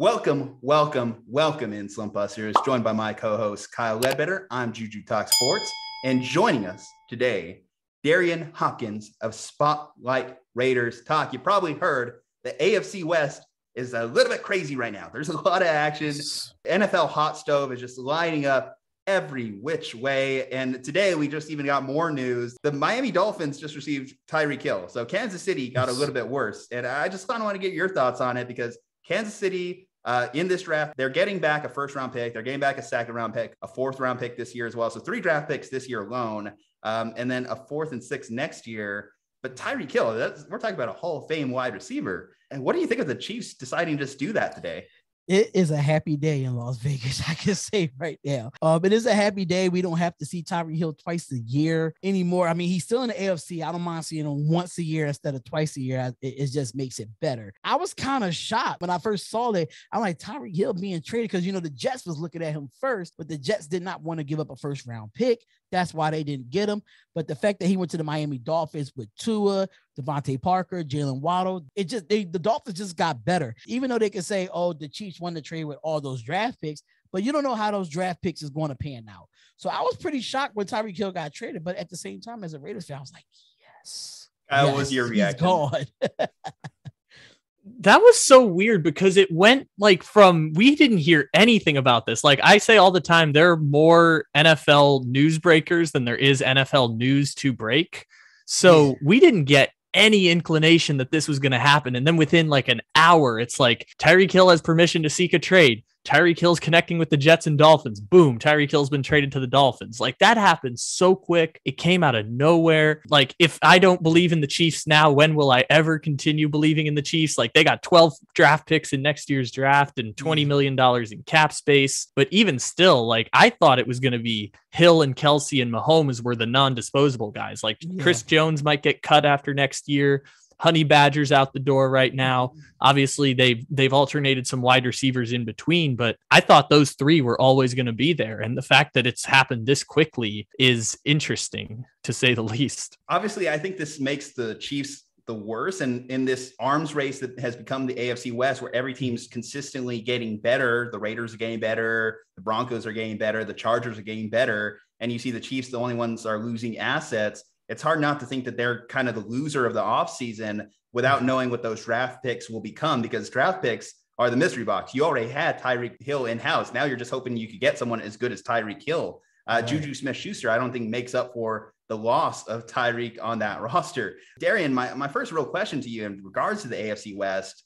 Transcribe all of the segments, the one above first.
Welcome in Slumpbusters, joined by my co-host Kyle Ledbetter. I'm Juju Talk Sports, and joining us today, Darion Hopins of Spotlight Raiders Talk. You probably heard the AFC West is a little bit crazy right now. There's a lot of action. NFL hot stove is just lighting up every which way. And today we just even got more news. The Miami Dolphins just received Tyreek Hill. So Kansas City got a little bit worse. And I just kind of want to get your thoughts on it because Kansas City in this draft, they're getting back a first round pick. They're getting back a second round pick, a fourth round pick this year as well. So 3 draft picks this year alone, and then a 4th and 6th next year. But Tyreek Hill, we're talking about a Hall of Fame wide receiver. And what do you think of the Chiefs deciding to just do that today? It is a happy day in Las Vegas, I can say right now. It is a happy day. We don't have to see Tyreek Hill twice a year anymore. I mean, he's still in the AFC. I don't mind seeing him once a year instead of twice a year. It just makes it better. I was kind of shocked when I first saw that. I'm like, Tyreek Hill being traded because, the Jets was looking at him first, but the Jets did not want to give up a first round pick. That's why they didn't get him. But the fact that he went to the Miami Dolphins with Tua, Davante Parker, Jalen Waddle, the Dolphins just got better. Even though they can say, oh, the Chiefs won the trade with all those draft picks, but you don't know how those draft picks is going to pan out. So I was pretty shocked when Tyreek Hill got traded, but at the same time, as a Raiders fan, I was like, yes. What was your reaction? He's gone. That was so weird because it went from, we didn't hear anything about this. Like I say all the time, there are more NFL newsbreakers than there is NFL news to break. So we didn't get any inclination that this was going to happen. And then within an hour, it's like Tyreek Hill has permission to seek a trade. Tyreek Hill's connecting with the Jets and Dolphins. Boom. Tyreek Hill's been traded to the Dolphins. That happened so quick. It came out of nowhere. If I don't believe in the Chiefs now, when will I ever continue believing in the Chiefs? They got 12 draft picks in next year's draft and $20 million in cap space. But even still, I thought it was going to be Hill and Kelsey and Mahomes were the non-disposable guys. Chris Jones might get cut after next year. Honey Badger's out the door right now. Obviously, they've alternated some wide receivers in between, but I thought those 3 were always going to be there. And the fact that it's happened this quickly is interesting, to say the least. Obviously, I think this makes the Chiefs the worst. And in this arms race that has become the AFC West, where every team's consistently getting better, the Raiders are getting better, the Broncos are getting better, the Chargers are getting better, and you see the Chiefs, the only ones are losing assets. It's hard not to think that they're kind of the loser of the offseason without knowing what those draft picks will become, because draft picks are the mystery box. You already had Tyreek Hill in-house. Now you're just hoping you could get someone as good as Tyreek Hill. Juju Smith-Schuster, I don't think makes up for the loss of Tyreek on that roster. Darion, my first real question to you in regards to the AFC West,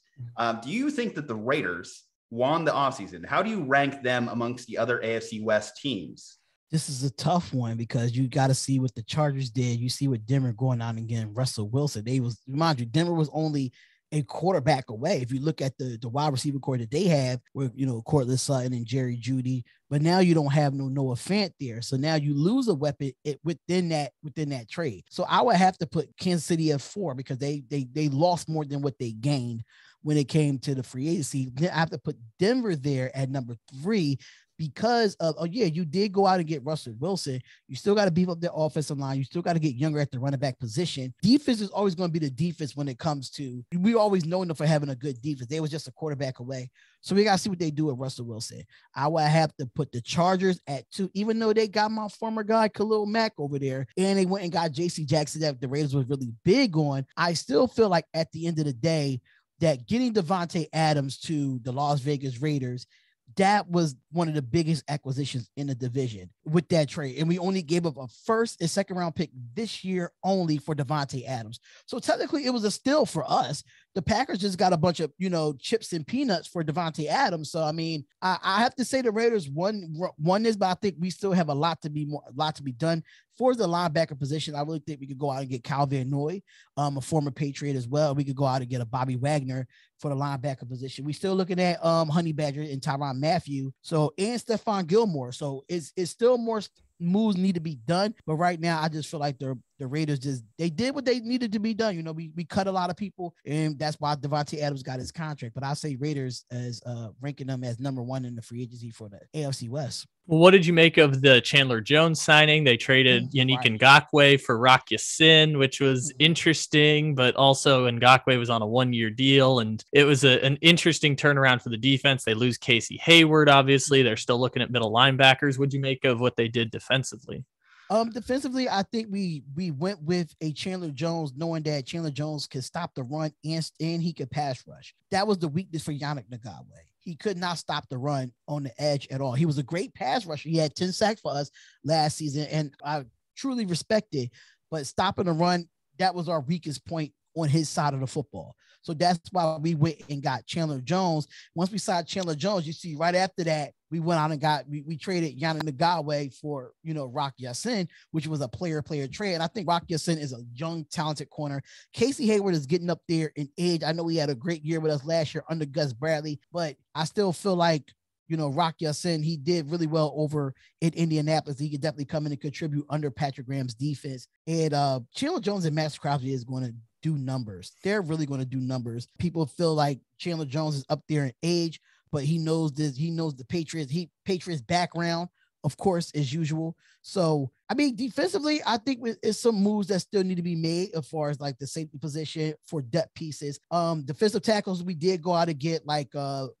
do you think that the Raiders won the offseason? How do you rank them amongst the other AFC West teams? This is a tough one because you got to see what the Chargers did. You see what Denver going on again. Russell Wilson. Mind you, Denver was only a quarterback away. If you look at the wide receiver core that they have, with Cortland Sutton and Jerry Jeudy, but now you don't have Noah Fant there. So now you lose a weapon within that trade. So I would have to put Kansas City at 4 because they lost more than what they gained when it came to the free agency. Then I have to put Denver there at number 3. Because of, you did go out and get Russell Wilson. You still got to beef up their offensive line. You still got to get younger at the running back position. Defense is always going to be the defense when it comes to, we always known them for having a good defense. They was just a quarterback away. So we got to see what they do with Russell Wilson. I would have to put the Chargers at 2, even though they got my former guy, Khalil Mack over there, and they went and got J.C. Jackson that the Raiders was really big on. I still feel like at the end of the day that getting Davante Adams to the Las Vegas Raiders, that was one of the biggest acquisitions in the division with that trade. And we only gave up a 1st and 2nd round pick this year only for Davante Adams. So technically it was a steal for us. The Packers just got a bunch of, chips and peanuts for Davante Adams. So, I mean, I have to say the Raiders won this, but I think we still have a lot to be done for the linebacker position. I really think we could go out and get Kyle Van Noy, a former Patriot as well. We could go out and get a Bobby Wagner for the linebacker position. We still looking at Honey Badger and Tyrann Mathieu. So, and Stephon Gilmore. So it's still more moves need to be done. But right now, I just feel like the Raiders they did what they needed to be done. We cut a lot of people, and that's why Davante Adams got his contract. But I say Raiders as ranking them as number 1 in the free agency for the AFC West. Well, what did you make of the Chandler Jones signing? They traded Yannick Ngakoue for Rock Ya-Sin, which was interesting, but also Ngakoue was on a 1-year deal, and it was an interesting turnaround for the defense. They lose Casey Hayward, obviously. They're still looking at middle linebackers. What'd you make of what they did defensively? Defensively, I think we went with a Chandler Jones, knowing that Chandler Jones could stop the run and he could pass rush. That was the weakness for Yannick Ngakoue. He could not stop the run on the edge at all. He was a great pass rusher. He had 10 sacks for us last season, and I truly respect it. But stopping the run, that was our weakest point on his side of the football. So that's why we went and got Chandler Jones. Once we signed Chandler Jones, you see right after that, we went out and we traded Yannick Ngakoue for, Rock Ya-Sin, which was a player trade. And I think Rock Ya-Sin is a young, talented corner. Casey Hayward is getting up there in age. I know he had a great year with us last year under Gus Bradley, but I still feel like, Rock Ya-Sin, he did really well over in Indianapolis. He could definitely come in and contribute under Patrick Graham's defense. And Chandler Jones and Max Crosby is going to do numbers. They're really going to do numbers. People feel like Chandler Jones is up there in age, but he knows this. He knows the Patriots background, of course, as usual. So, I mean, defensively, I think it's some moves that still need to be made as far as like the safety position for depth pieces. Defensive tackles, we did go out and get like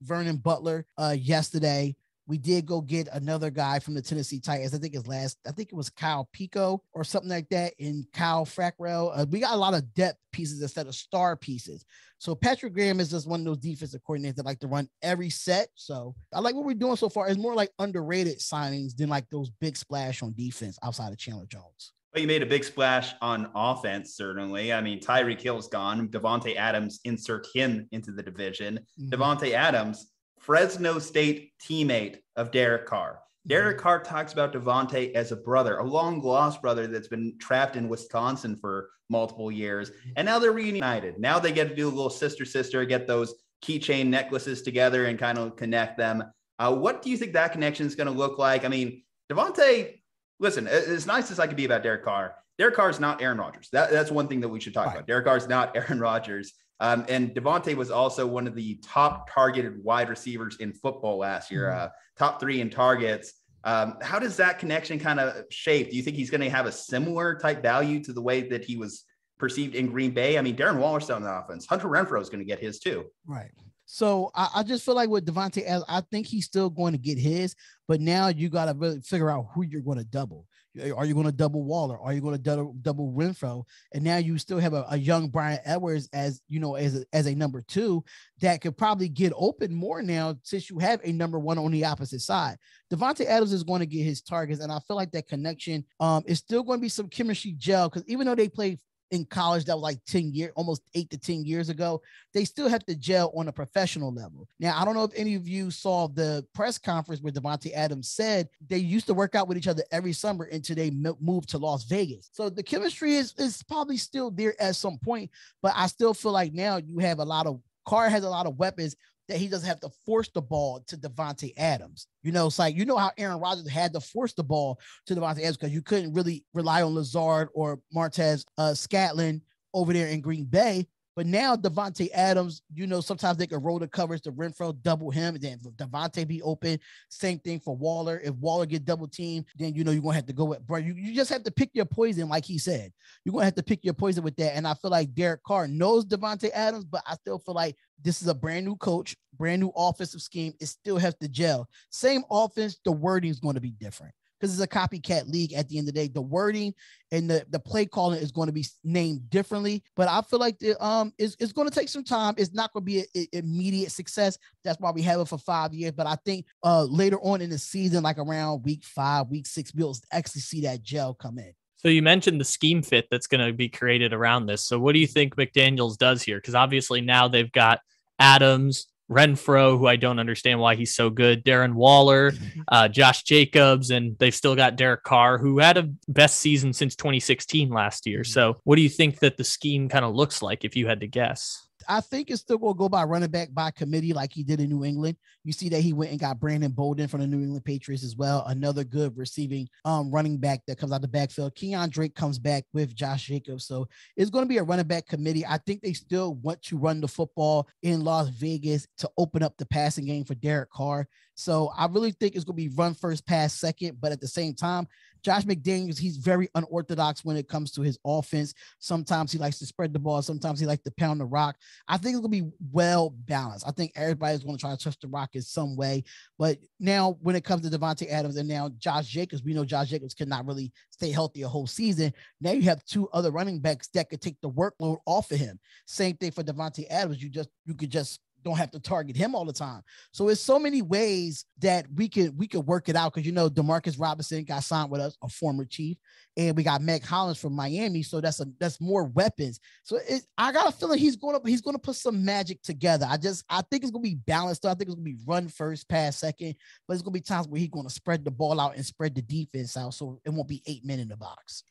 Vernon Butler yesterday. We did go get another guy from the Tennessee Titans. I think it was Kyle Pico or something like that, and Kyle Frackrell. We got a lot of depth pieces instead of star pieces. So Patrick Graham is just one of those defensive coordinators that like to run every set. So I like what we're doing so far. It's more like underrated signings than like those big splash on defense outside of Chandler Jones. Well, you made a big splash on offense, certainly. I mean, Tyreek Hill's gone. Davante Adams, insert him into the division. Davante Adams, Fresno State teammate of Derek Carr. Derek Carr talks about Davante as a brother, a long lost brother that's been trapped in Wisconsin for multiple years. And now they're reunited. Now they get to do a little sister, get those keychain necklaces together and kind of connect them. What do you think that connection is going to look like? I mean, Davante, listen, as nice as I could be about Derek Carr is not Aaron Rodgers. That's one thing that we should talk about. Derek Carr is not Aaron Rodgers. And Davante was also one of the top targeted wide receivers in football last year, top 3 in targets. How does that connection kind of shape? Do you think he's going to have a similar type value to the way that he was perceived in Green Bay? I mean, Darren Waller's on the offense. Hunter Renfrow is going to get his too. Right. So I just feel like with Davante, I think he's still going to get his, but now you got to really figure out who you're going to double. Are you going to double Waller? Are you going to double Renfrow? And now you still have a young Brian Edwards as a number 2 that could probably get open more now since you have a number 1 on the opposite side. Davante Adams is going to get his targets, and I feel like that connection is still going to be some chemistry gel because even though they played in college that was like 10 years, almost 8 to 10 years ago, they still have to gel on a professional level. Now, I don't know if any of you saw the press conference where Davante Adams said they used to work out with each other every summer until they moved to Las Vegas. So the chemistry is probably still there at some point, but I still feel like now you have Carr has a lot of weapons that he doesn't have to force the ball to Davante Adams. It's like, how Aaron Rodgers had to force the ball to Davante Adams because you couldn't really rely on Lazard or Martinez, Scatlin over there in Green Bay. But now Davante Adams, sometimes they can roll the coverage to Renfrow, double him, and then Davante be open. Same thing for Waller. If Waller get double teamed, then you're going to have to go with, bro. You just have to pick your poison, like he said. You're going to have to pick your poison with that. And I feel like Derek Carr knows Davante Adams, but I still feel like this is a brand new coach, brand new offensive scheme. It still has to gel. Same offense, the wording is going to be different. Because it's a copycat league at the end of the day. The wording and the play calling is going to be named differently. But I feel like it's going to take some time. It's not going to be an immediate success. That's why we have it for 5 years. But I think later on in the season, like around week 5, week 6, we'll actually see that gel come in. So you mentioned the scheme fit that's going to be created around this. So what do you think McDaniels does here? Because obviously now they've got Adams, Renfrow, who I don't understand why he's so good, Darren Waller, Josh Jacobs, and they've still got Derek Carr, who had a best season since 2016 last year. So what do you think that the scheme kind of looks like if you had to guess? I think it's still going to go by running back by committee like he did in New England. You see that he went and got Brandon Bolden from the New England Patriots as well. Another good receiving running back that comes out the backfield. Kenyon Drake comes back with Josh Jacobs. So it's going to be a running back committee. I think they still want to run the football in Las Vegas to open up the passing game for Derek Carr. So I really think it's going to be run first, pass second. But at the same time, Josh McDaniels, he's very unorthodox when it comes to his offense. Sometimes he likes to spread the ball. Sometimes he likes to pound the rock. I think it's going to be well balanced. I think everybody's going to try to touch the rock in some way. But now when it comes to Davante Adams and now Josh Jacobs, we know Josh Jacobs cannot really stay healthy a whole season. Now you have two other running backs that could take the workload off of him. Same thing for Davante Adams. You could just don't have to target him all the time. So it's so many ways that we could work it out. Cause DeMarcus Robinson got signed with us, a former Chief, and we got Mack Hollins from Miami. So that's more weapons. So I got a feeling he's going to put some magic together. I think it's going to be balanced. I think it's going to be run first, pass second, but it's going to be times where he's going to spread the ball out and spread the defense out. So it won't be 8 men in the box.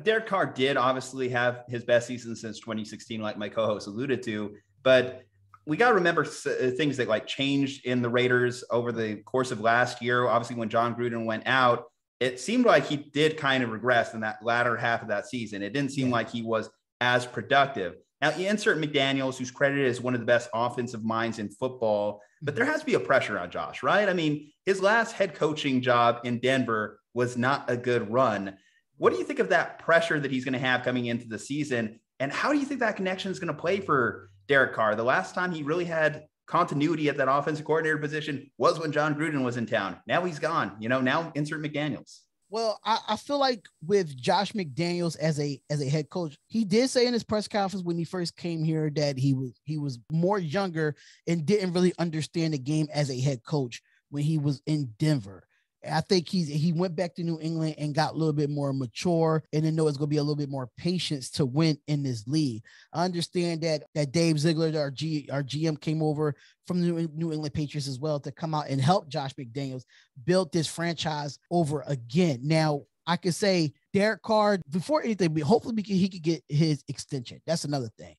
Derek Carr did obviously have his best season since 2016, like my co-host alluded to, but we got to remember things that changed in the Raiders over the course of last year. Obviously, when John Gruden went out, it seemed like he did kind of regress in that latter half of that season. It didn't seem like he was as productive. Now, you insert McDaniels, who's credited as one of the best offensive minds in football, but there has to be a pressure on Josh, right? I mean, his last head coaching job in Denver was not a good run. What do you think of that pressure that he's going to have coming into the season? And how do you think that connection is going to play for Derek Carr? The last time he really had continuity at that offensive coordinator position was when John Gruden was in town. Now he's gone. Now insert McDaniels. Well, I feel like with Josh McDaniels as a head coach, he did say in his press conference when he first came here that he was more younger and didn't really understand the game as a head coach when he was in Denver. I think he went back to New England and got a little bit more mature and then know it's going to be a little bit more patience to win in this league. I understand that Dave Ziegler, our GM, came over from the New England Patriots as well to come out and help Josh McDaniels build this franchise over again. Now, I could say Derek Carr, before anything, hopefully he could get his extension. That's another thing.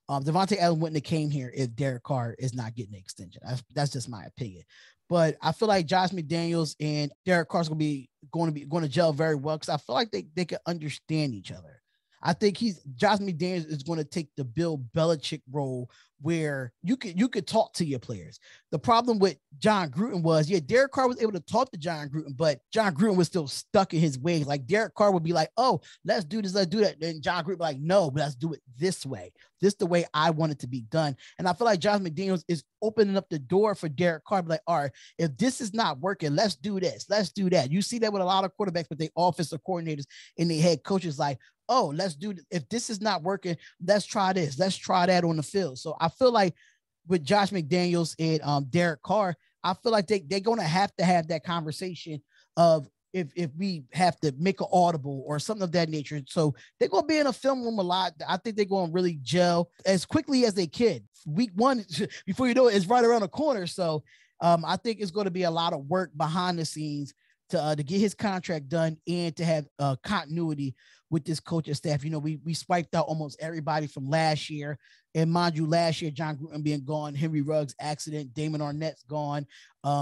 Davante Adams wouldn't have came here if Derek Carr is not getting an extension. That's just my opinion. But I feel like Josh McDaniels and Derek Carr going to gel very well because I feel like they can understand each other. I think Josh McDaniels is going to take the Bill Belichick role where you could talk to your players. The problem with John Gruden was, Derek Carr was able to talk to John Gruden, but John Gruden was still stuck in his ways. Like Derek Carr would be like, "Oh, let's do this, let's do that." And John Gruden would be like, "No, but let's do it this way. This is the way I want it to be done." And I feel like Josh McDaniels is opening up the door for Derek Carr. Be like, "All right, if this is not working, let's do this, let's do that." You see that with a lot of quarterbacks with their offensive coordinators and their head coaches, like, "Oh, let's do this. If this is not working, let's try this. Let's try that on the field." So I feel like with Josh McDaniels and Derek Carr, I feel like they're going to have that conversation of if we have to make an audible or something of that nature. So they're going to be in a film room a lot. I think they're going to really gel as quickly as they can. Week one, before you know it, is right around the corner. So I think it's going to be a lot of work behind the scenes to get his contract done and to have continuity with this coaching staff. We swiped out almost everybody from last year. And mind you, last year, John Gruden being gone, Henry Ruggs accident, Damon Arnett's gone.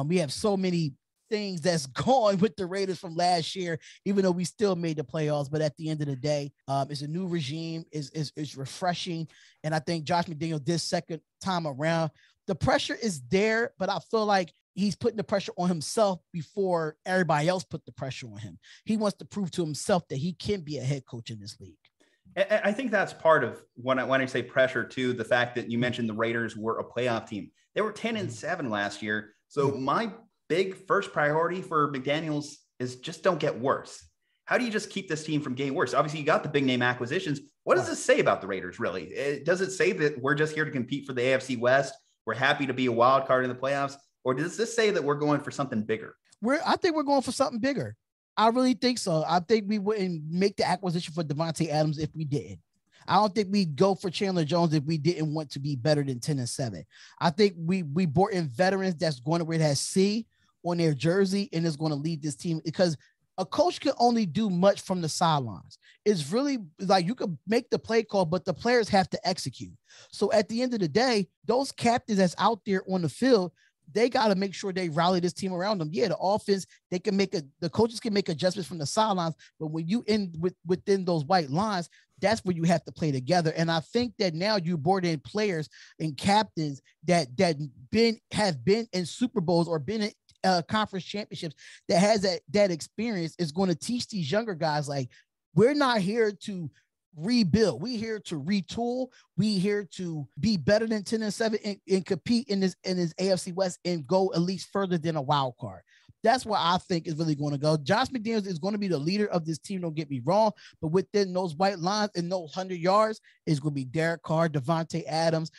We have so many things that's gone with the Raiders from last year, even though we still made the playoffs. But at the end of the day, it's a new regime, it's refreshing. And I think Josh McDaniels this second time around, the pressure is there, but I feel like he's putting the pressure on himself before everybody else put the pressure on him. He wants to prove to himself that he can be a head coach in this league. I think that's part of when I say pressure too, the fact that you mentioned the Raiders were a playoff team. They were 10-7 last year. So my big first priority for McDaniels is just don't get worse. How do you just keep this team from getting worse? Obviously, you got the big name acquisitions. What does this say about the Raiders, really? Does it say that we're just here to compete for the AFC West? We're happy to be a wild card in the playoffs? Or does this say that we're going for something bigger? I think we're going for something bigger. I really think so. I think we wouldn't make the acquisition for Davante Adams if we didn't. I don't think we'd go for Chandler Jones if we didn't want to be better than 10-7. I think we brought in veterans that's going to wear that C on their jersey and is going to lead this team because a coach can only do much from the sidelines. It's really like you can make the play call, but the players have to execute. So at the end of the day, those captains that's out there on the field, they got to make sure they rally this team around them. Yeah, the offense, the coaches can make adjustments from the sidelines, but when you within those white lines, that's where you have to play together. And I think that now you board in players and captains that have been in Super Bowls or been in conference championships, that has that experience, is going to teach these younger guys, like, we're not here to rebuild. We here to retool. We here to be better than 10-7 and compete in this AFC West and go at least further than a wild card. That's where I think is really going to go. Josh McDaniels is going to be the leader of this team. Don't get me wrong, but within those white lines and those 100 yards is going to be Derek Carr, Davante Adams,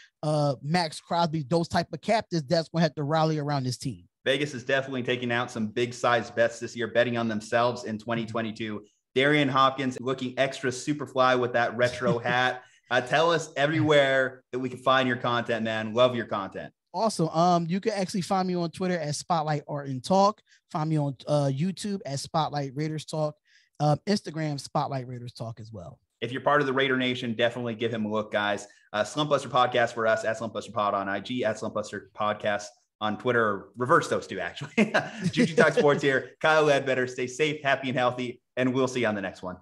Max Crosby, those type of captains that's going to have to rally around this team. Vegas is definitely taking out some big size bets this year, betting on themselves in 2022. Darion Hopins looking extra super fly with that retro hat. Tell us everywhere that we can find your content, man. Love your content. Awesome. You can actually find me on Twitter at Spotlight Art and Talk. Find me on YouTube at Spotlight Raiders Talk. Instagram, Spotlight Raiders Talk as well. If you're part of the Raider Nation, definitely give him a look, guys. Slumpbuster Podcast for us, at Slumpbuster Pod on IG, at Slumpbuster Podcast on Twitter, or reverse those two, actually. Juju Talk Sports here. Kyle Ledbetter. Stay safe, happy, and healthy, and we'll see you on the next one.